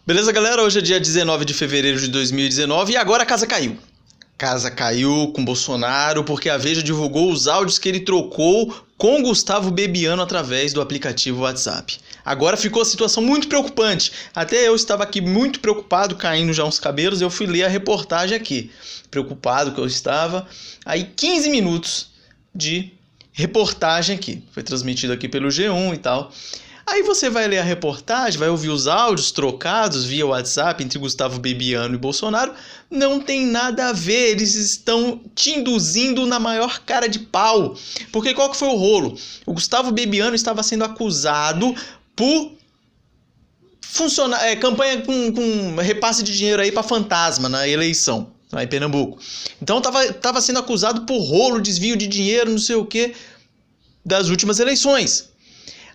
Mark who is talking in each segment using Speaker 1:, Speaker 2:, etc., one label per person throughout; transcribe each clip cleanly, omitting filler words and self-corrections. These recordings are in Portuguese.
Speaker 1: Beleza, galera? Hoje é dia 19 de fevereiro de 2019 e agora a casa caiu. Casa caiu com Bolsonaro porque a Veja divulgou os áudios que ele trocou com Gustavo Bebiano através do aplicativo WhatsApp. Agora ficou a situação muito preocupante. Até eu estava aqui muito preocupado, caindo já uns cabelos, eu fui ler a reportagem aqui. Preocupado que eu estava. Aí 15 minutos de reportagem aqui. Foi transmitido aqui pelo G1 e tal. Aí você vai ler a reportagem, vai ouvir os áudios trocados via WhatsApp entre Gustavo Bebiano e Bolsonaro. Não tem nada a ver, eles estão te induzindo na maior cara de pau. Porque qual que foi o rolo? O Gustavo Bebiano estava sendo acusado por campanha com repasse de dinheiro aí para fantasma na eleição, lá em Pernambuco. Então estava sendo acusado por rolo, desvio de dinheiro, não sei o que, das últimas eleições.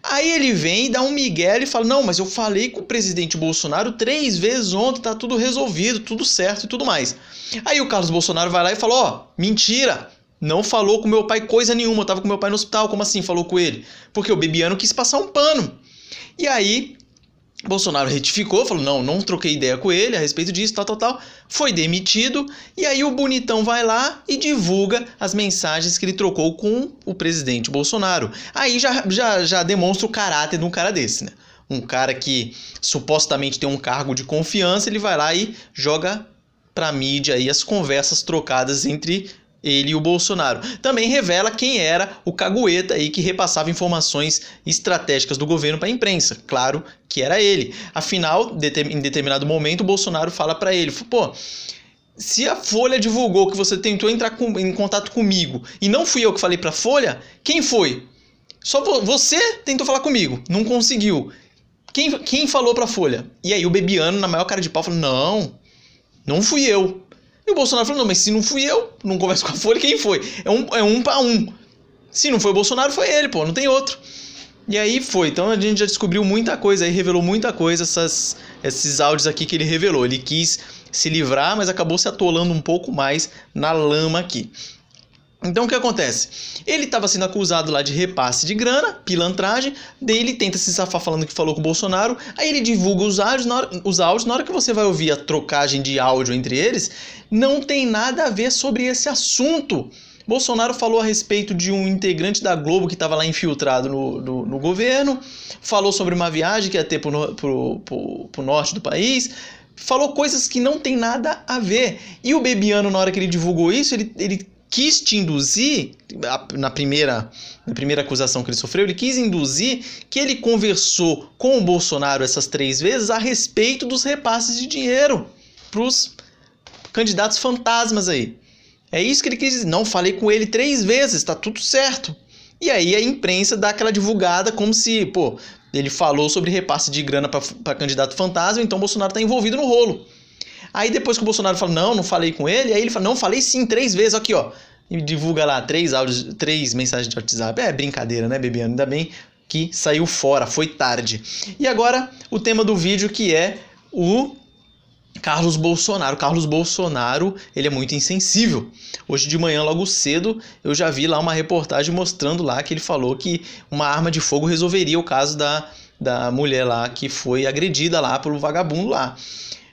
Speaker 1: Aí ele vem e dá um migué e fala, não, mas eu falei com o presidente Bolsonaro 3 vezes ontem, tá tudo resolvido, tudo certo e tudo mais. Aí o Carlos Bolsonaro vai lá e fala, ó, mentira, não falou com meu pai coisa nenhuma, eu tava com meu pai no hospital, como assim falou com ele? Porque o Bebiano quis passar um pano. E aí Bolsonaro retificou, falou, não troquei ideia com ele a respeito disso, tal. Foi demitido e aí o bonitão vai lá e divulga as mensagens que ele trocou com o presidente Bolsonaro. Aí já demonstra o caráter de um cara desse, né? Um cara que supostamente tem um cargo de confiança, ele vai lá e joga pra mídia aí as conversas trocadas entre ele e o Bolsonaro. Também revela quem era o cagueta aí que repassava informações estratégicas do governo para a imprensa. Claro que era ele. Afinal, em determinado momento, o Bolsonaro fala para ele, pô, se a Folha divulgou que você tentou entrar em contato comigo e não fui eu que falei para a Folha, quem foi? Só você tentou falar comigo, não conseguiu. Quem falou para a Folha? E aí o Bebiano, na maior cara de pau, falou, não fui eu. E o Bolsonaro falou, não, mas se não fui eu, não converso com a Folha, quem foi? É um para um. Se não foi o Bolsonaro, foi ele, pô, não tem outro. E aí foi, então a gente já descobriu muita coisa, aí revelou muita coisa, esses áudios aqui que ele revelou. Ele quis se livrar, mas acabou se atolando um pouco mais na lama aqui. Então o que acontece? Ele estava sendo acusado lá de repasse de grana, pilantragem, daí ele tenta se safar falando que falou com o Bolsonaro, aí ele divulga os áudios, na hora que você vai ouvir a trocagem de áudio entre eles, não tem nada a ver sobre esse assunto. Bolsonaro falou a respeito de um integrante da Globo que estava lá infiltrado no governo, falou sobre uma viagem que ia ter pro norte do país, falou coisas que não tem nada a ver. E o Bebiano, na hora que ele divulgou isso, ele quis te induzir, na primeira acusação que ele sofreu, ele quis induzir que ele conversou com o Bolsonaro essas 3 vezes a respeito dos repasses de dinheiro para os candidatos fantasmas aí. É isso que ele quis dizer. Não, falei com ele 3 vezes, tá tudo certo. E aí a imprensa dá aquela divulgada como se, pô, ele falou sobre repasse de grana para candidato fantasma, então o Bolsonaro tá envolvido no rolo. Aí depois que o Bolsonaro fala, não falei com ele, aí ele fala, não, falei sim 3 vezes, aqui ó. E divulga lá 3 áudios, 3 mensagens de WhatsApp. É brincadeira, né, Bebiano? Ainda bem que saiu fora, foi tarde. E agora o tema do vídeo, que é o Carlos Bolsonaro. Carlos Bolsonaro, ele é muito insensível. Hoje de manhã, logo cedo, eu já vi lá uma reportagem mostrando lá que ele falou que uma arma de fogo resolveria o caso da mulher lá que foi agredida lá pelo vagabundo lá.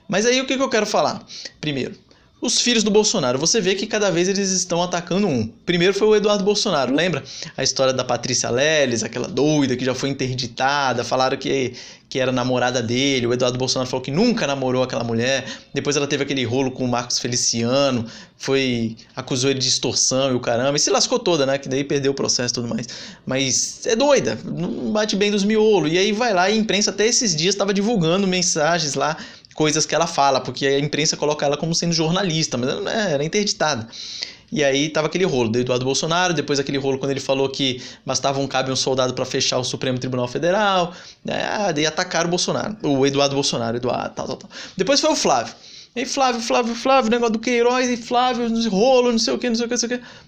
Speaker 1: Mas aí o que eu quero falar? Primeiro, os filhos do Bolsonaro. Você vê que cada vez eles estão atacando um. Primeiro foi o Eduardo Bolsonaro. Lembra a história da Patrícia Leles, aquela doida que já foi interditada? Falaram que era namorada dele. O Eduardo Bolsonaro falou que nunca namorou aquela mulher. Depois ela teve aquele rolo com o Marcos Feliciano. Acusou ele de extorsão e o caramba. E se lascou toda, né? Que daí perdeu o processo e tudo mais. Mas é doida. Não bate bem dos miolos. E aí vai lá e a imprensa até esses dias estava divulgando mensagens lá, coisas que ela fala, porque a imprensa coloca ela como sendo jornalista, mas ela não era interditada. E aí tava aquele rolo do Eduardo Bolsonaro, depois aquele rolo quando ele falou que bastava um cabo e um soldado para fechar o Supremo Tribunal Federal, daí atacaram o Bolsonaro, o Eduardo Bolsonaro, tal. Depois foi o Flávio. E aí Flávio, negócio do Queiroz, e Flávio, rolo, não sei o que.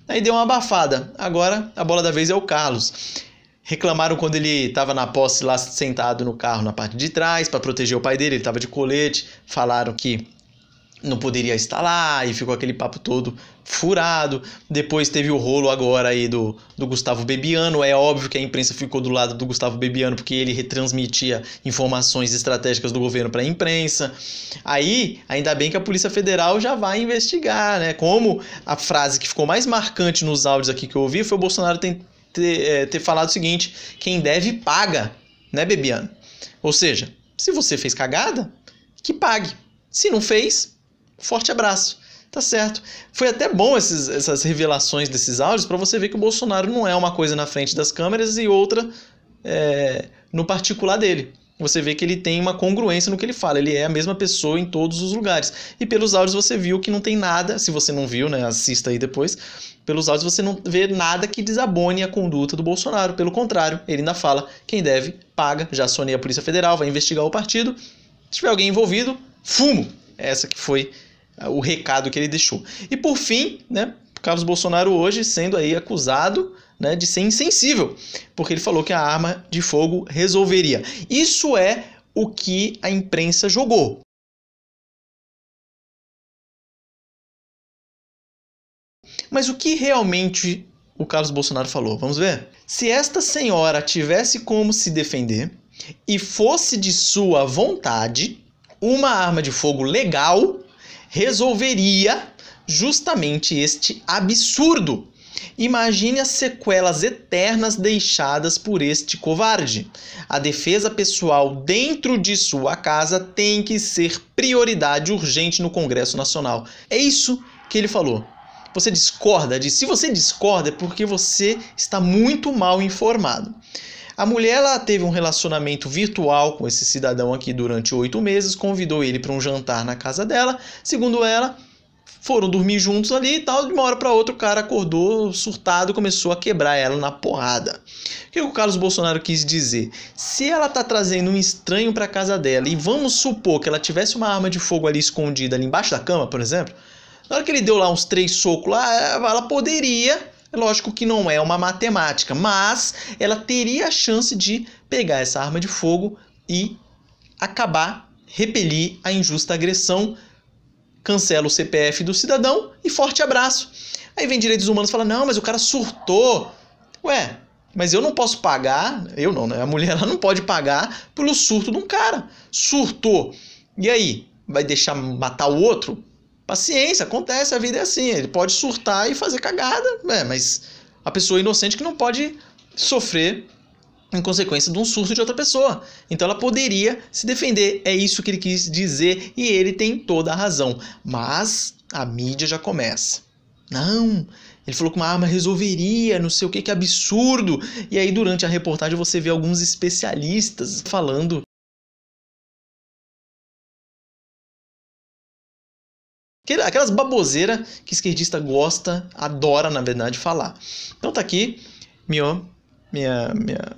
Speaker 1: Aí deu uma abafada. Agora a bola da vez é o Carlos. Reclamaram quando ele estava na posse lá sentado no carro na parte de trás para proteger o pai dele, ele estava de colete. Falaram que não poderia estar lá, e ficou aquele papo todo furado. Depois teve o rolo agora aí do Gustavo Bebiano. É óbvio que a imprensa ficou do lado do Gustavo Bebiano porque ele retransmitia informações estratégicas do governo para a imprensa. Aí, ainda bem que a Polícia Federal já vai investigar, né? Como a frase que ficou mais marcante nos áudios aqui que eu ouvi foi o Bolsonaro ter falado o seguinte: quem deve paga, né, Bebiano? Ou seja, se você fez cagada, que pague. Se não fez, forte abraço, tá certo? Foi até bom essas revelações desses áudios para você ver que o Bolsonaro não é uma coisa na frente das câmeras e outra no particular dele. Você vê que ele tem uma congruência no que ele fala, ele é a mesma pessoa em todos os lugares. E pelos áudios você viu que não tem nada, se você não viu, né, assista aí depois, pelos áudios você não vê nada que desabone a conduta do Bolsonaro. Pelo contrário, ele ainda fala, quem deve, paga, já acionei a Polícia Federal, vai investigar o partido, se tiver alguém envolvido, fumo! Essa que foi o recado que ele deixou. E por fim, né, Carlos Bolsonaro hoje sendo aí acusado, né, de ser insensível, porque ele falou que a arma de fogo resolveria. Isso é o que a imprensa jogou. Mas o que realmente o Carlos Bolsonaro falou? Vamos ver? Se esta senhora tivesse como se defender e fosse de sua vontade, uma arma de fogo legal resolveria justamente este absurdo. Imagine as sequelas eternas deixadas por este covarde. A defesa pessoal dentro de sua casa tem que ser prioridade urgente no Congresso Nacional. É isso que ele falou. Você discorda disso? Se você discorda é porque você está muito mal informado. A mulher ela teve um relacionamento virtual com esse cidadão aqui durante 8 meses, convidou ele para um jantar na casa dela. Segundo ela, foram dormir juntos ali e tal. De uma hora para outra o cara acordou surtado, começou a quebrar ela na porrada. O que o Carlos Bolsonaro quis dizer? Se ela está trazendo um estranho para casa dela e vamos supor que ela tivesse uma arma de fogo ali escondida ali embaixo da cama, por exemplo, na hora que ele deu lá uns 3 socos lá, ela poderia... É lógico que não é uma matemática, mas ela teria a chance de pegar essa arma de fogo e repelir a injusta agressão, cancela o CPF do cidadão e forte abraço. Aí vem direitos humanos e fala, não, mas o cara surtou. Ué, mas eu não posso pagar, eu não, né? A mulher ela não pode pagar pelo surto de um cara. Surtou. E aí, vai deixar matar o outro? Paciência, acontece, a vida é assim, ele pode surtar e fazer cagada, mas a pessoa inocente que não pode sofrer em consequência de um surto de outra pessoa. Então ela poderia se defender, é isso que ele quis dizer e ele tem toda a razão. Mas a mídia já começa. Não, ele falou que uma arma resolveria, não sei o que absurdo. E aí durante a reportagem você vê alguns especialistas falando aquelas baboseiras que esquerdista gosta, adora, na verdade, falar. Então tá aqui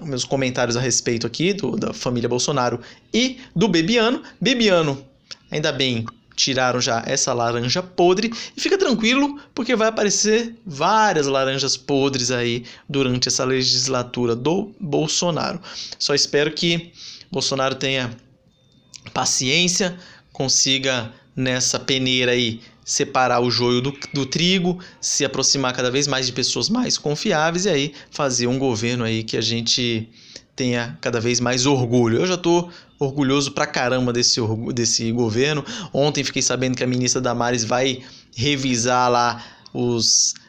Speaker 1: meus comentários a respeito aqui da família Bolsonaro e do Bebiano. Bebiano, ainda bem, tiraram já essa laranja podre. E fica tranquilo, porque vai aparecer várias laranjas podres aí durante essa legislatura do Bolsonaro. Só espero que Bolsonaro tenha paciência, consiga nessa peneira aí separar o joio do trigo, se aproximar cada vez mais de pessoas mais confiáveis e aí fazer um governo aí que a gente tenha cada vez mais orgulho. Eu já tô orgulhoso pra caramba desse governo. Ontem fiquei sabendo que a ministra Damares vai revisar lá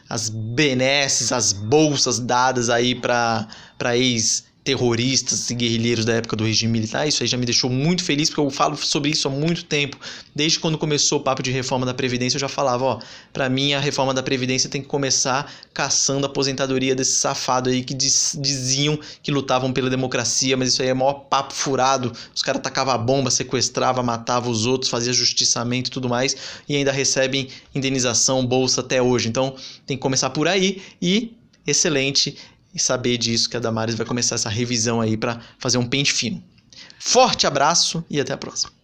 Speaker 1: as benesses, as bolsas dadas aí para ex-terroristas e guerrilheiros da época do regime militar. Isso aí já me deixou muito feliz, porque eu falo sobre isso há muito tempo. Desde quando começou o papo de reforma da Previdência, eu já falava, pra mim a reforma da Previdência tem que começar caçando a aposentadoria desse safado aí que diziam que lutavam pela democracia, mas isso aí é maior papo furado. Os caras tacavam a bomba, sequestrava, matava os outros, fazia justiçamento e tudo mais, e ainda recebem indenização, bolsa até hoje. Então tem que começar por aí e excelente e saber disso, que a Damares vai começar essa revisão aí para fazer um pente fino. Forte abraço e até a próxima.